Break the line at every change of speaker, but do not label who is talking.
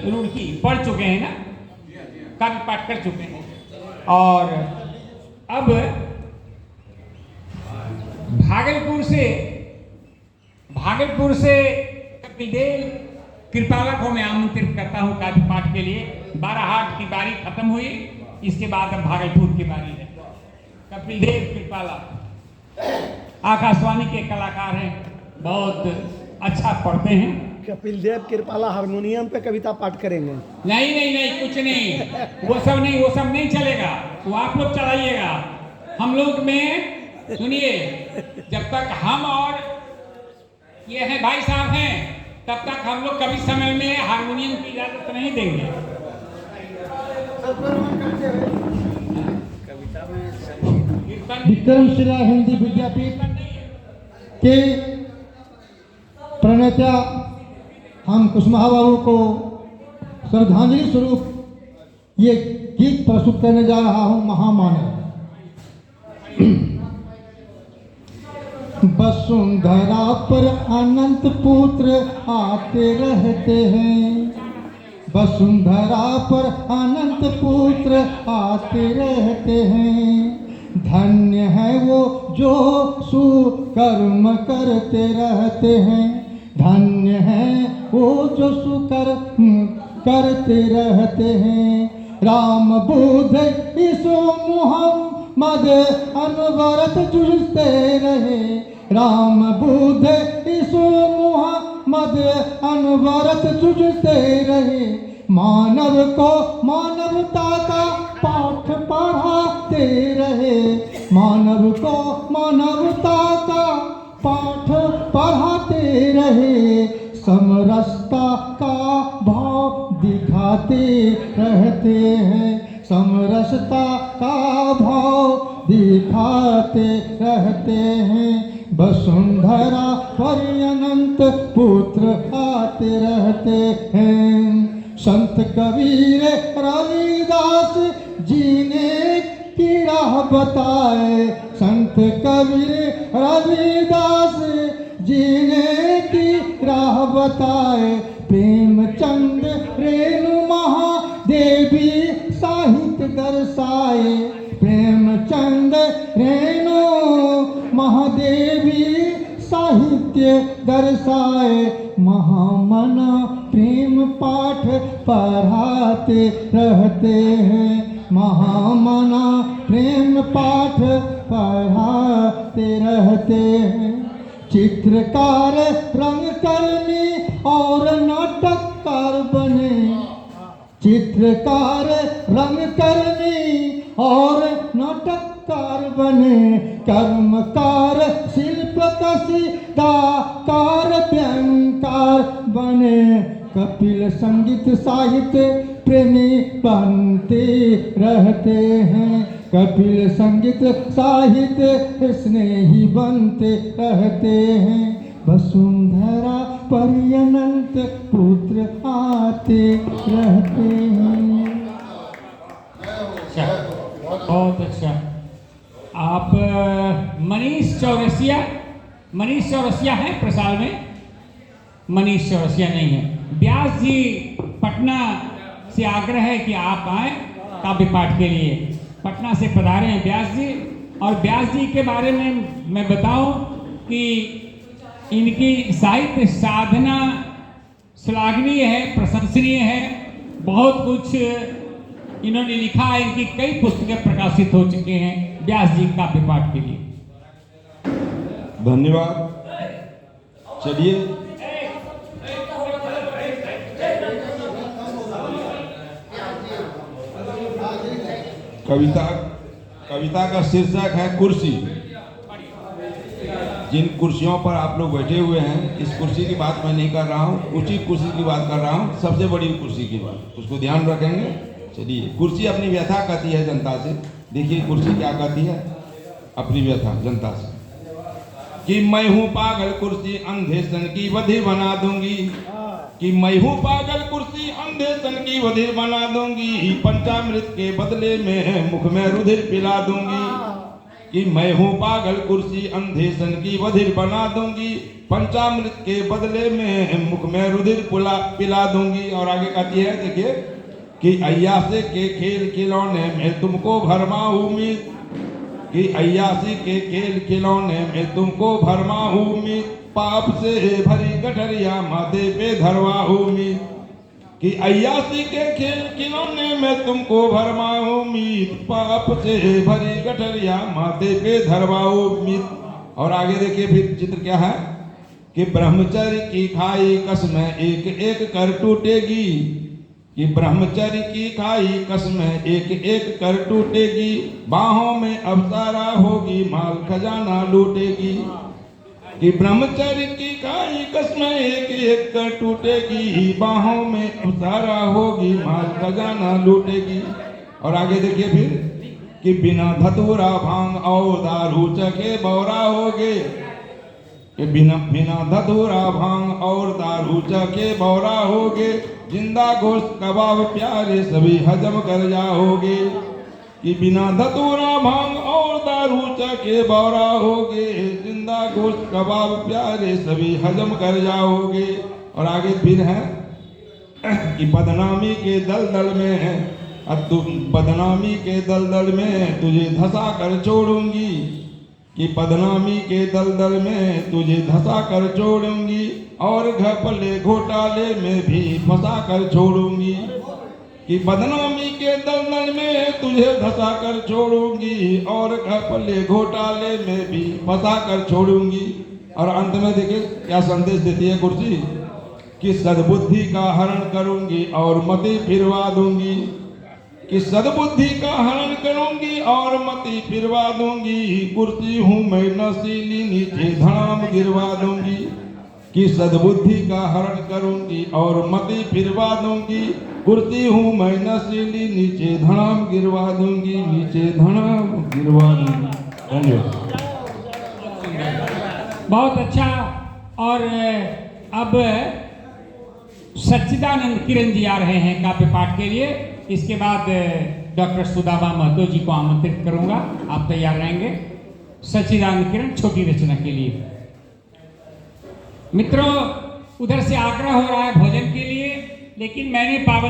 रुड़की पढ़ चुके हैं ना, काव्य पाठ कर चुके हैं। और अब भागलपुर से कपिलदेव कृपाला को मैं आमंत्रित करता हूं काव्य पाठ के लिए। बाराहाट की बारी खत्म हुई, इसके बाद अब भागलपुर की बारी है। कपिलदेव कृपाला आकाशवाणी के कलाकार हैं, बहुत अच्छा पढ़ते हैं।
कपिलदेव कृपाला हारमोनियम पे कविता पाठ करेंगे।
नहीं, कुछ नहीं, वो सब नहीं चलेगा, वो आप लोग चलाइएगा। हम लोग में सुनिए, जब तक हम और ये है भाई साहब हैं, तब तक हम लोग कभी समय में हारमोनियम की इजाजत नहीं देंगे।
विक्रमशिला हिंदी विद्यापीठ के प्रणेता हम कुशवाहा बाबू को श्रद्धांजलि स्वरूप ये गीत प्रस्तुत करने जा रहा हूँ, महामानव। वसुंधरा पर अनंत पुत्र आते रहते हैं, वसुंधरा पर अनंत पुत्र आते रहते हैं। धन्य है वो जो सुकर्म करते रहते हैं, धन्य है वो जो सुकर्म करते रहते हैं। राम बुद्ध ईसु मुहम्मद अनवरत जुझते रहे, राम बुद्ध ईसु मुहम्मद अनवरत जुझते रहे। मानव को मानवता का पाठ पढ़ाते रहे, मानव को मानवता का पाठ पढ़ाते रहे। समरसता का भाव दिखाते रहते हैं, समरसता का भाव दिखाते रहते हैं। वसुंधरा पर अनंत पुत्र आते रहते हैं। संत कबीर रविदास जी ने की राह बताए, संत कबीर रविदास जी ने की राह बताए। प्रेमचंद रेणु महादेवी साहित्य दर्शाए, प्रेमचंद रेणु महादेवी साहित्य दर्शाए। महामना प्रेम पाठ पढ़ाते रहते हैं, महामना प्रेम पाठ पढ़ाते रहते हैं। चित्रकार रंगकर्मी और नाटककार बने, चित्रकार रंगकर्मी और नाटककार बने। कर्मकार शिल्पकशिदाकार व्यंगकार बने। कपिल संगीत साहित्य प्रेमी बनते रहते हैं, कपिल संगीत साहित्य स्नेही बनते रहते हैं। वसुंधरा पर अनंत पुत्र आते रहते हैं।
बहुत अच्छा। आप मनीष चौरसिया है प्रसार में? मनीष चौरसिया नहीं है। व्यास जी पटना से आग्रह है कि आप आए काव्य पाठ के लिए। पटना से पधारे हैं व्यास जी। और व्यास जी के बारे में मैं बताऊं कि इनकी साहित्य साधना श्लाघनीय है, प्रशंसनीय है। बहुत कुछ इन्होंने लिखा है, इनकी कई पुस्तकें प्रकाशित हो चुके हैं व्यास जी काव्य पाठ के लिए।
धन्यवाद। चलिए कविता का शीर्षक है कुर्सी। जिन कुर्सियों पर आप लोग बैठे हुए हैं, इस कुर्सी की बात मैं नहीं कर रहा हूँ, उसी कुर्सी की बात कर रहा हूँ, सबसे बड़ी कुर्सी की बात, उसको ध्यान रखेंगे। चलिए, कुर्सी अपनी व्यथा कहती है जनता से। देखिए कुर्सी क्या कहती है अपनी व्यथा जनता से, कि मैं हूँ पागल कुर्सी अंधे सन की बधिर बना दूंगी, कि मैं हूँ पागल कुर्सी अंधे सन की बधिर बना दूंगी। पंचामृत के बदले में मुख में रुधिर पिला दूंगी। कि मैं हूँ पागल कुर्सी अंधे सन की बधिर बना दूंगी, पंचामृत के बदले में मुख में रुधिर पिला दूंगी। और आगे कहती है देखिए कि अय्यासी के खेल खिलौने में तुमको भरमाऊं मीत, कि अय्यासी के खेल खिलौने में तुमको भरमाऊं मीत, पाप से भरी गठरिया माथे पे धरवाऊं मीत, कि अय्यासी के खेल खिलौने में तुमको भरमाऊं मीत, पाप से भरी गठरिया माथे पे धरवाऊं मीत। और आगे देखिए फिर चित्र क्या है कि ब्रह्मचर्य की खाई कसमें एक एक कर टूटेगी, कि ब्रह्मचर्य की खाई कसमें एक एक कर टूटेगी, बाहों में अवसारा होगी माल खजाना लूटेगी, कि ब्रह्मचर्य की खाई कसमें एक एक कर टूटेगी, बाहों में अवसारा होगी माल खजाना लूटेगी। और आगे देखिए फिर कि बिना धतूरा भांग और दारू चखे बौरा होगे, कि बिना धतूरा भांग और दारू चखे बौरा होगे, जिंदा गोश्त कबाब प्यारे सभी हजम कर जाओगे, कि बिना धतूरा भांग और दारू चखे बौरा होगे, जिंदा गोश्त कबाब प्यारे सभी हजम कर जाओगे। और आगे फिर है कि बदनामी के दलदल में बदनामी के दलदल में तुझे धंसा कर छोड़ूंगी, कि बदनामी के दलदल में तुझे धंसा कर छोड़ूंगी, और घपले घोटाले में भी फंसा कर छोड़ूंगी, कि बदनामी के दलदल में तुझे धंसा कर छोड़ूंगी, और घपले घोटाले में भी फंसा कर छोड़ूंगी। और अंत में देखिए क्या संदेश देती है कुर्सी कि सद्बुद्धि का हरण करूंगी और मति फिरवा दूंगी, कि सद्बुद्धि का हरण करूंगी और मति फिरवा दूंगी, कुर्सी हूं मैं नशीली नीचे धड़ाम गिरवा दूंगी, कि सद्बुद्धि का हरण करूंगी और मति फिरवा दूंगी, कुर्सी हूं मैं नशीली नीचे धड़ाम गिरवा दूंगी, नीचे धड़ाम गिरवा दूंगी। धन्यवाद।
बहुत अच्छा। और अब सच्चिदानंद किरण जी आ रहे हैं काव्य पाठ के लिए। इसके बाद डॉक्टर सुदामा महतो जी को आमंत्रित करूंगा, आप तैयार रहेंगे सच्चिदानंद किरण छोटी रचना के लिए। मित्रों, उधर से आग्रह हो रहा है भोजन के लिए, लेकिन मैंने पाबंदी